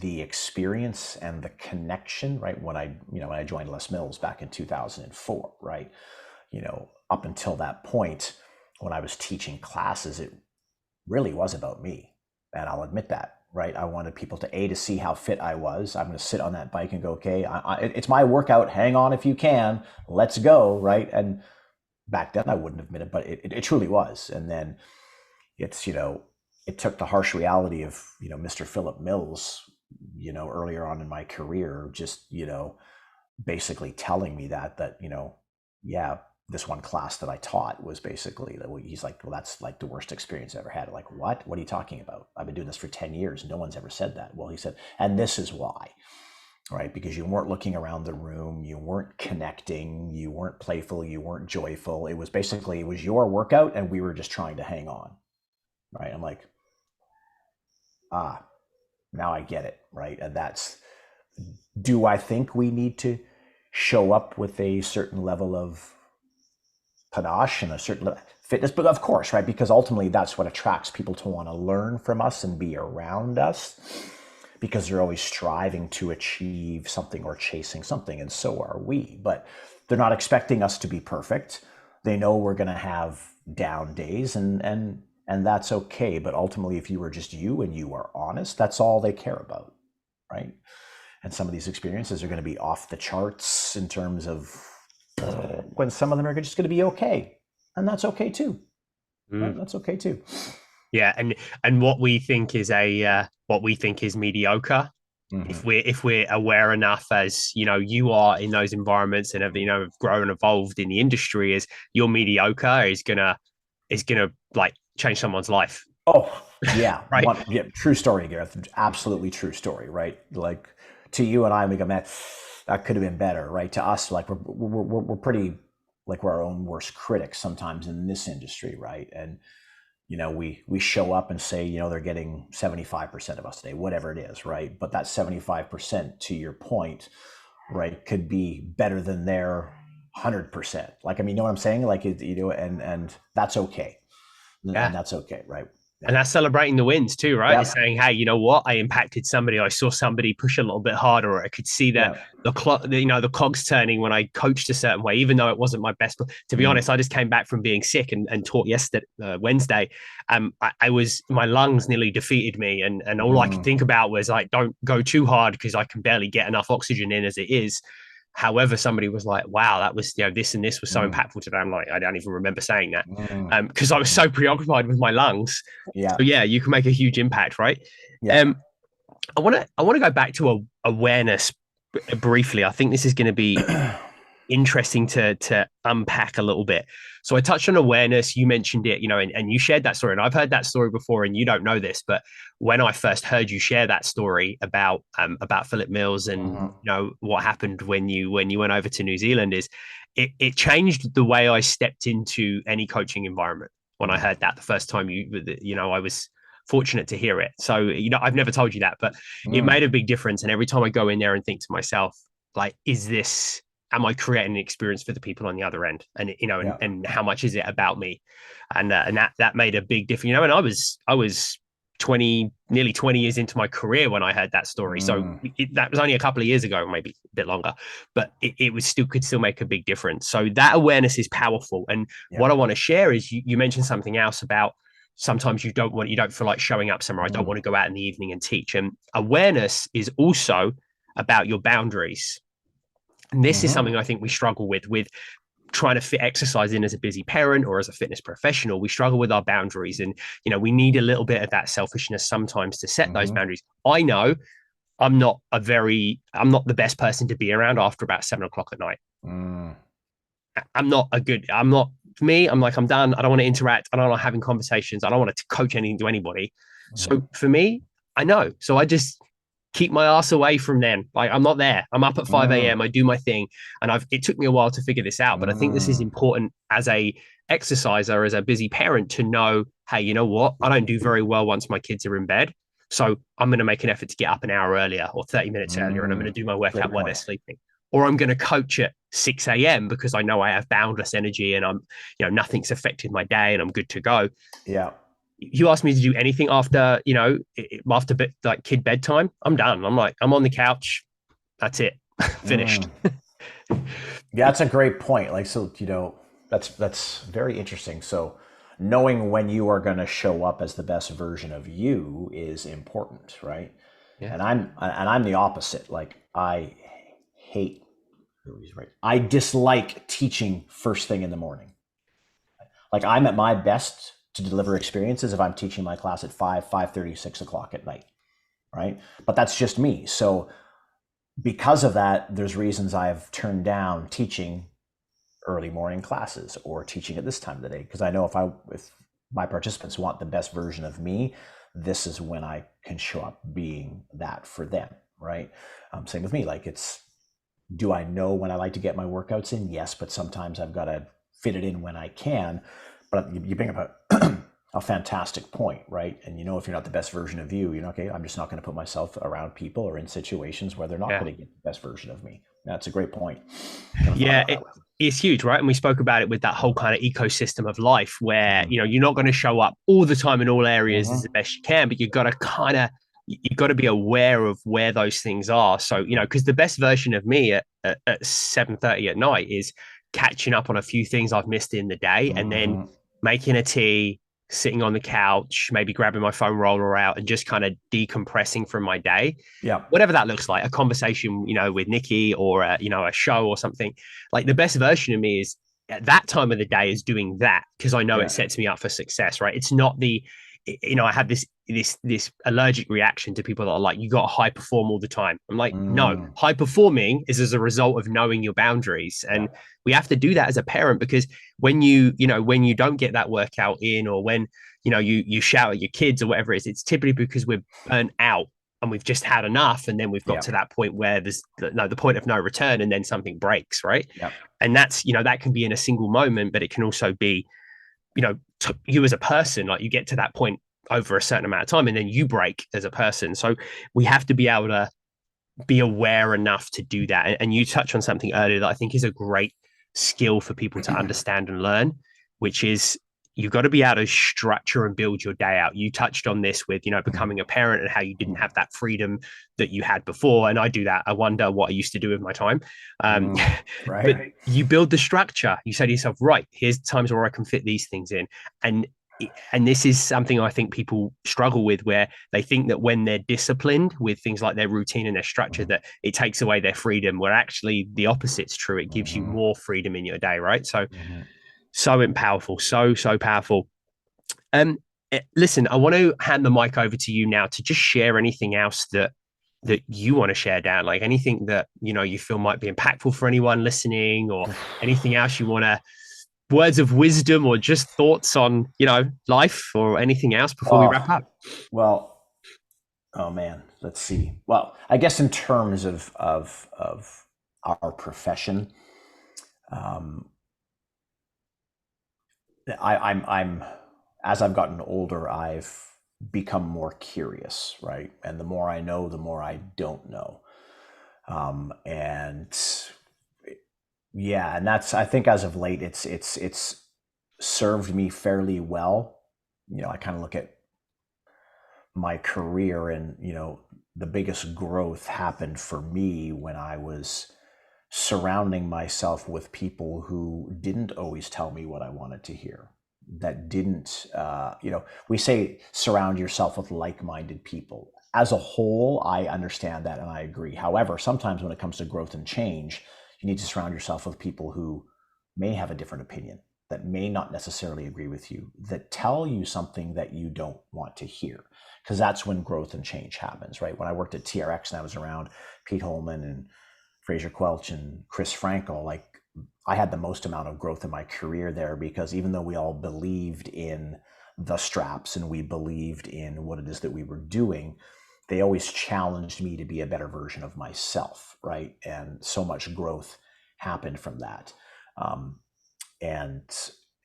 the experience and the connection, right? When I joined Les Mills back in 2004, right? Up until that point, when I was teaching classes, it really was about me. And I'll admit that, right? I wanted people to see how fit I was. I'm going to sit on that bike and go, okay, it's my workout. Hang on if you can. Let's go, right? And back then I wouldn't admit it, but it truly was. And then it's, it took the harsh reality of, Mr. Philip Mills, earlier on in my career, just, basically telling me that, yeah, this one class that I taught was basically that he's like, well, that's like the worst experience I ever had. I'm like, what are you talking about? I've been doing this for 10 years. No one's ever said that. Well, he said, and this is why, right? Because you weren't looking around the room. You weren't connecting. You weren't playful. You weren't joyful. It was your workout and we were just trying to hang on. Right. I'm like, now I get it. Right. And do I think we need to show up with a certain level of panache and a certain fitness? But of course, right? Because ultimately that's what attracts people to want to learn from us and be around us, because they're always striving to achieve something or chasing something. And so are we, but they're not expecting us to be perfect. They know we're going to have down days, and that's okay. But ultimately, if you are just you and you are honest, that's all they care about, right? And some of these experiences are going to be off the charts in terms of when some of them are just going to be okay, and that's okay too. Right? That's okay too. Yeah, and what we think is mediocre. Mm-hmm. If we're aware enough, as you are in those environments and have grown and evolved in the industry, is your mediocre is gonna like change someone's life. Oh yeah, Right. yeah, true story, Gareth. Absolutely true story, right? Like to you and I, we go, man, that could have been better, right? To us, like we're pretty like we're our own worst critics sometimes in this industry, right? And we show up and say, they're getting 75% of us today, whatever it is, right? But that 75%, to your point, right, could be better than their 100%. Like, I mean, you know what I'm saying? Like, and that's okay. Yeah. And that's okay, right? And Yeah. that's celebrating the wins too, right? It's Yeah. saying, hey, you know what? I impacted somebody. I saw somebody push a little bit harder, or I could see that Yeah. the cogs turning when I coached a certain way, even though it wasn't my best. To be honest, I just came back from being sick and taught yesterday, Wednesday. I was, my lungs nearly defeated me, and all I could think about was like, don't go too hard because I can barely get enough oxygen in as it is. However, somebody was like, wow, that was, this and this was so impactful today. I'm like, I don't even remember saying that because I was so preoccupied with my lungs. Yeah. So yeah, you can make a huge impact, right? Yeah. I want to go back to awareness briefly. I think this is going to be interesting to unpack a little bit. So I touched on awareness. You mentioned it, and you shared that story. And I've heard that story before, and you don't know this, but when I first heard you share that story about Philip Mills and what happened when you went over to New Zealand, is it changed the way I stepped into any coaching environment. When I heard that the first time, I was fortunate to hear it. So, I've never told you that, but it made a big difference. And every time I go in there and think to myself, like, am I creating an experience for the people on the other end? And, and how much is it about me? And that made a big difference, and I was 20, nearly 20 years into my career when I heard that story. So that was only a couple of years ago, maybe a bit longer, but it was could still make a big difference. So that awareness is powerful. And what I want to share is you mentioned something else about sometimes you don't feel like showing up somewhere. I don't want to go out in the evening and teach. And awareness is also about your boundaries. And this is something I think we struggle with trying to fit exercise in as a busy parent or as a fitness professional. We struggle with our boundaries, and we need a little bit of that selfishness sometimes to set those boundaries. I know I'm not the best person to be around after about 7 o'clock at night. I'm not me. I'm done. I don't want to interact. I don't like having conversations. I don't want to coach anything to anybody. So for me, I know. So I just keep my ass away from then. Like, I'm not there. I'm up at 5 a.m. I do my thing. And it took me a while to figure this out, but I think this is important as a exerciser, as a busy parent, to know, hey, you know what? I don't do very well once my kids are in bed. So I'm going to make an effort to get up an hour earlier or 30 minutes earlier, and I'm going to do my workout while they're sleeping. Or I'm going to coach at 6 a.m. because I know I have boundless energy and nothing's affected my day and I'm good to go. Yeah. You asked me to do anything after like kid bedtime, I'm done. I'm on the couch. That's it. Finished. Yeah, that's a great point. Like, so, that's very interesting. So knowing when you are going to show up as the best version of you is important, right? Yeah. And I'm the opposite. Like, I dislike teaching first thing in the morning. Like, I'm at my best to deliver experiences if I'm teaching my class at 5:30, 6 o'clock at night, right? But that's just me. So because of that, there's reasons I've turned down teaching early morning classes or teaching at this time of the day, because I know if my participants want the best version of me, this is when I can show up being that for them, right? Same with me. Like, do I know when I like to get my workouts in? Yes, but sometimes I've got to fit it in when I can. But you bring up a fantastic point, right? And if you're not the best version of you, okay, I'm just not going to put myself around people or in situations where they're not going to get the best version of me. That's a great point. Yeah, it's huge, right? And we spoke about it with that whole kind of ecosystem of life where, you're not going to show up all the time in all areas as the best you can, but you've got to be aware of where those things are. So, because the best version of me at 7:30 at night is catching up on a few things I've missed in the day, and then making a tea, sitting on the couch, maybe grabbing my phone roller out and just kind of decompressing from my day. Yeah. Whatever that looks like, a conversation, with Nikki or, a show or something. Like, the best version of me is at that time of the day is doing that, because I know it sets me up for success, right? It's not I have this allergic reaction to people that are like, you got to high perform all the time. I'm like, no, high performing is as a result of knowing your boundaries. And we have to do that as a parent, because when you don't get that workout in, or when, you shout at your kids or whatever it is, it's typically because we're burnt out and we've just had enough. And then we've got to that point where there's the point of no return, and then something breaks, right? Yep. And that's, that can be in a single moment, but it can also be, you as a person, like, you get to that point over a certain amount of time and then you break as a person. So we have to be able to be aware enough to do that. And you touched on something earlier that I think is a great skill for people to understand and learn, which is you've got to be able to structure and build your day out. You touched on this with, becoming a parent and how you didn't have that freedom that you had before. And I do that. I wonder what I used to do with my time. Right. But you build the structure. You say to yourself, right, here's times where I can fit these things in. And this is something I think people struggle with, where they think that when they're disciplined with things like their routine and their structure, that it takes away their freedom, where actually the opposite's true. It gives you more freedom in your day, right? So, so powerful, so powerful. Listen, I want to hand the mic over to you now to just share anything else that that you want to share, Dan? Like anything that, you feel might be impactful for anyone listening, or anything else you want to, words of wisdom, or just thoughts on, life or anything else before we wrap Oh, up? well, oh man, let's see. Well, I guess in terms of our profession, um, I'm as I've gotten older, I've become more curious, right? And the more I know, the more I don't know. And yeah, and that's, I think as of late, it's served me fairly well. I kind of look at my career, and the biggest growth happened for me when I was surrounding myself with people who didn't always tell me what I wanted to hear, that didn't, we say surround yourself with like-minded people. As a whole, I understand that and I agree. However, sometimes when it comes to growth and change, you need to surround yourself with people who may have a different opinion, that may not necessarily agree with you, that tell you something that you don't want to hear. Because that's when growth and change happens, right? When I worked at TRX and I was around Pete Holman and Fraser Quelch and Chris Frankel, like I had the most amount of growth in my career there, because even though we all believed in the straps and we believed in what it is that we were doing, they always challenged me to be a better version of myself, right? And so much growth happened from that. Um, and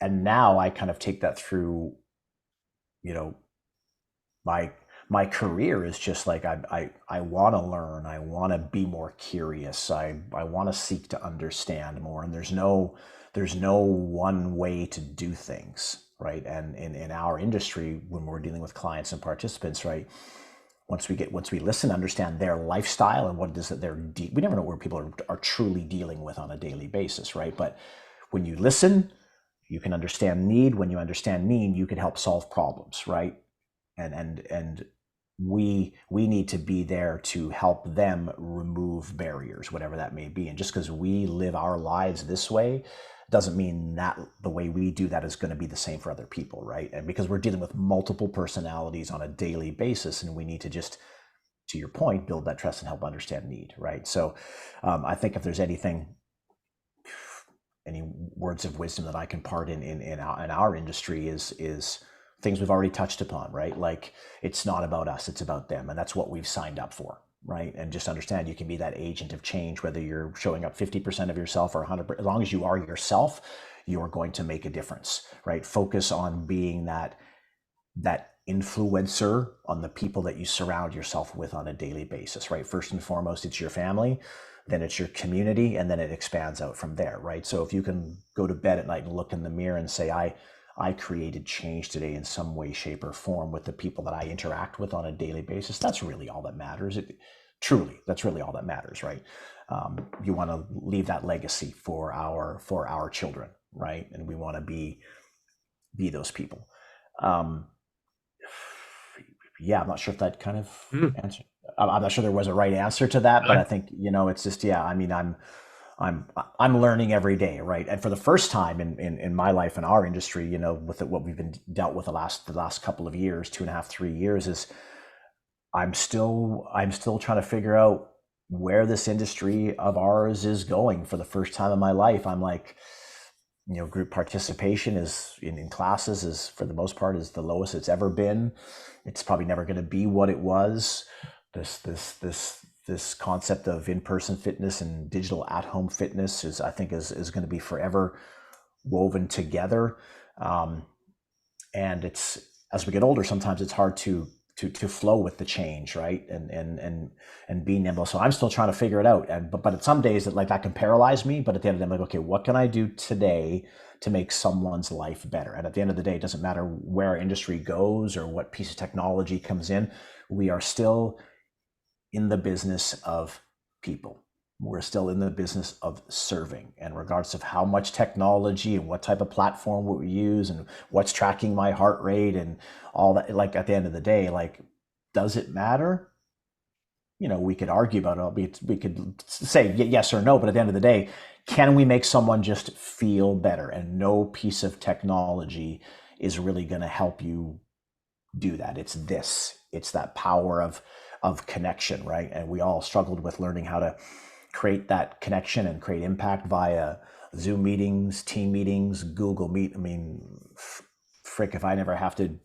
and now I kind of take that through, you know, my my career is just like I want to learn. I want to be more curious. I want to seek to understand more. And there's no one way to do things, right? And in our industry, when we're dealing with clients and participants, right? Once we listen, understand their lifestyle and what it is that we never know where people are truly dealing with on a daily basis, right? But when you listen, you can understand need. When you understand need, you can help solve problems, right? And we need to be there to help them remove barriers, whatever that may be. And just because we live our lives this way doesn't mean that the way we do that is going to be the same for other people, right? And because we're dealing with multiple personalities on a daily basis, and we need to just, to your point, build that trust and help understand need, right? So I think if there's any words of wisdom that I can part in our industry is things we've already touched upon, right? Like, it's not about us, it's about them, and that's what we've signed up for, right? And just understand you can be that agent of change, whether you're showing up 50% of yourself or 100%. As long as you are yourself, you're going to make a difference, right? Focus on being that influencer on the people that you surround yourself with on a daily basis, right? First and foremost, it's your family, then it's your community, and then it expands out from there, right? So if you can go to bed at night and look in the mirror and say, I created change today in some way, shape, or form with the people that I interact with on a daily basis, that's really all that matters. Truly, that's really all that matters, right? You want to leave that legacy for our children, right? And we want to be those people. Um, yeah, I'm not sure if that kind of Mm, answered. I'm not sure there was a right answer to that, but no. I think, it's just, yeah. I mean, I'm I'm learning every day, right? And for the first time in my life in our industry, with what we've been dealt with the last couple of years, 2.5, 3 years, is I'm still trying to figure out where this industry of ours is going. For the first time in my life, I'm like, group participation is in classes is, for the most part, is the lowest it's ever been. It's probably never going to be what it was. This concept of in-person fitness and digital at-home fitness is, I think, is going to be forever woven together. Um, and it's, as we get older, sometimes it's hard to flow with the change, right? And be nimble. So I'm still trying to figure it out. And but at some days that can paralyze me. But at the end of the day, I'm like, okay, what can I do today to make someone's life better? And at the end of the day, it doesn't matter where our industry goes or what piece of technology comes in. We are still in the business of people. We're still in the business of serving. And regardless of how much technology and what type of platform we use and what's tracking my heart rate and all that, like, at the end of the day, like, does it matter? We could argue about it. We could say yes or no, but at the end of the day, can we make someone just feel better? And no piece of technology is really going to help you do that. It's that power of connection, right? And we all struggled with learning how to create that connection and create impact via Zoom meetings, team meetings, Google Meet. I mean, frick, if I never have to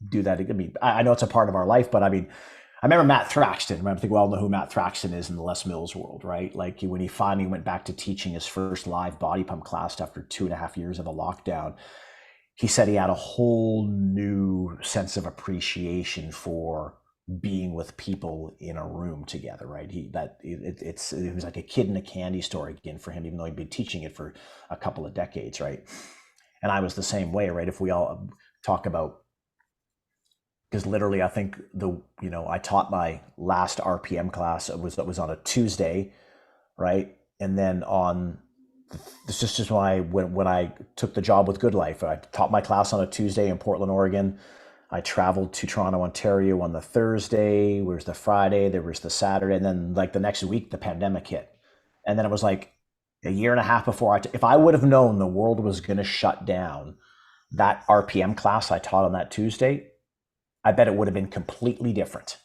do that, I mean, I know it's a part of our life, but I mean, I remember Matt Thraxton. I think we all know who Matt Thraxton is in the Les Mills world, right? Like when he finally went back to teaching his first live body pump class after 2.5 years of a lockdown, he said he had a whole new sense of appreciation for being with people in a room together, right? It was like a kid in a candy store again for him, even though he'd been teaching it for a couple of decades, right? And I was the same way, right? If we all talk about, because literally I think I taught my last RPM class, it was on a Tuesday, right? And then this is just why when I took the job with Good Life, I taught my class on a Tuesday in Portland, Oregon. I traveled to Toronto, Ontario on the Thursday. There was the Friday, there was the Saturday, and then like the next week, the pandemic hit. And then it was like a year and a half before if I would have known the world was going to shut down, that RPM class I taught on that Tuesday, I bet it would have been completely different.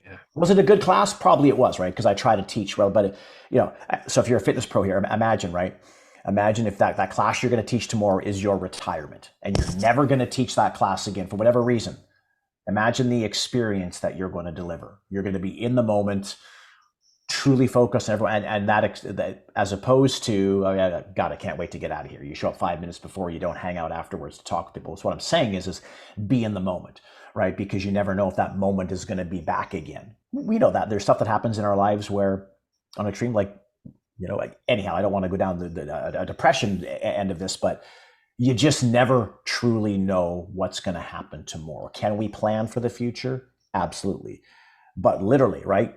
Yeah. Was it a good class? Probably it was, right? Because I try to teach well, but so if you're a fitness pro here, imagine, right? Imagine if that class you're going to teach tomorrow is your retirement and you're never going to teach that class again for whatever reason. Imagine the experience that you're going to deliver. You're going to be in the moment, truly focused on everyone, and that as opposed to, oh, God, I can't wait to get out of here. You show up 5 minutes before, you don't hang out afterwards to talk with people. So what I'm saying is be in the moment, right? Because you never know if that moment is going to be back again. We know that there's stuff that happens in our lives where on a extreme, anyhow, I don't want to go down the depression end of this, but you just never truly know what's going to happen tomorrow. Can we plan for the future? Absolutely. But literally, right?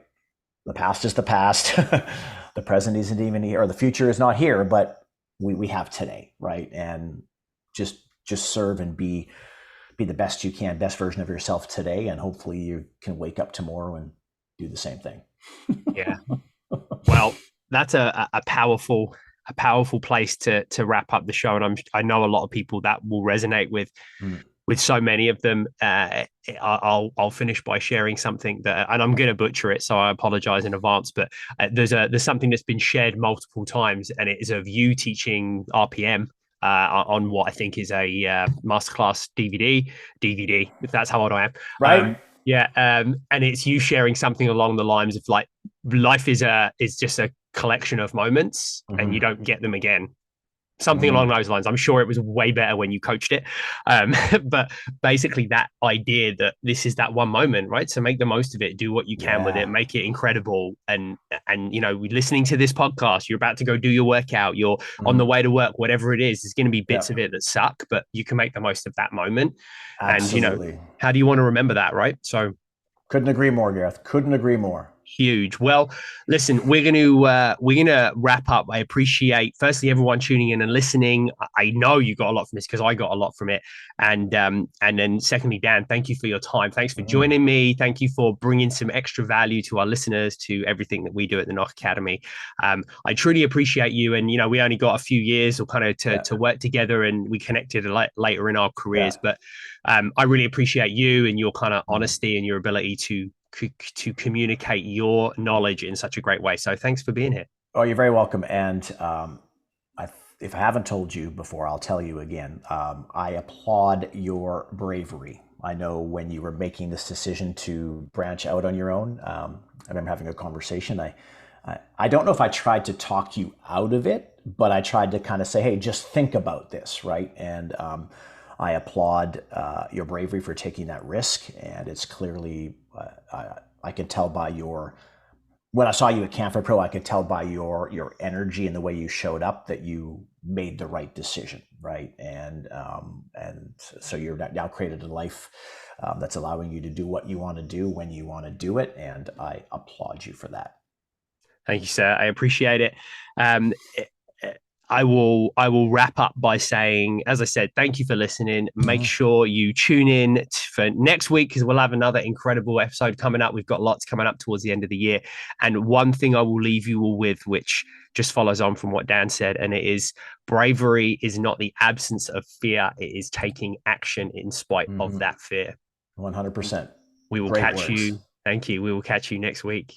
The past is the past. The present isn't even here, or the future is not here, but we have today, right? And just serve and be the best you can, best version of yourself today, and hopefully you can wake up tomorrow and do the same thing. Yeah. Well, that's a powerful place to wrap up the show, and I know a lot of people that will resonate with so many of them. I'll finish by sharing something that, and I'm going to butcher it, so I apologize in advance. But there's something that's been shared multiple times, and it is of you teaching RPM on what I think is a masterclass DVD, if that's how old I am. Right. And it's you sharing something along the lines of like, life is just a collection of moments, and you don't get them again. Something along those lines. I'm sure it was way better when you coached it. But basically that idea that this is that one moment, right? So make the most of it, do what you can with it, make it incredible. And listening to this podcast, you're about to go do your workout, you're on the way to work, whatever it is, there's going to be bits of it that suck, but you can make the most of that moment. Absolutely. And, how do you want to remember that, right? So couldn't agree more, Gareth. Couldn't agree more. Huge. Well, listen, we're gonna wrap up. I appreciate firstly everyone tuning in and listening. I know you got a lot from this because I got a lot from it. And then secondly, Dan, thank you for your time. Thanks for joining me. Thank you for bringing some extra value to our listeners, to everything that we do at the Nock Academy. I truly appreciate you. And we only got a few years or kind of to work together, and we connected later in our careers. But I really appreciate you and your kind of honesty and your ability to communicate your knowledge in such a great way. So thanks for being here. Oh, you're very welcome. And if I haven't told you before, I'll tell you again. I applaud your bravery. I know when you were making this decision to branch out on your own, I remember having a conversation. I don't know if I tried to talk you out of it, but I tried to kind of say, hey, just think about this, right? And I applaud your bravery for taking that risk. And it's clearly, I can tell by when I saw you at Camp for Pro, I could tell by your energy and the way you showed up that you made the right decision, right? And so you're now created a life that's allowing you to do what you want to do when you want to do it. And I applaud you for that. Thank you, sir. I appreciate it. I will wrap up by saying, as I said, thank you for listening. Make sure you tune in for next week, because we'll have another incredible episode coming up. We've got lots coming up towards the end of the year. And one thing I will leave you all with, which just follows on from what Dan said, and it is bravery is not the absence of fear. It is taking action in spite of that fear. 100%. We will catch you Thank you. We will catch you next week.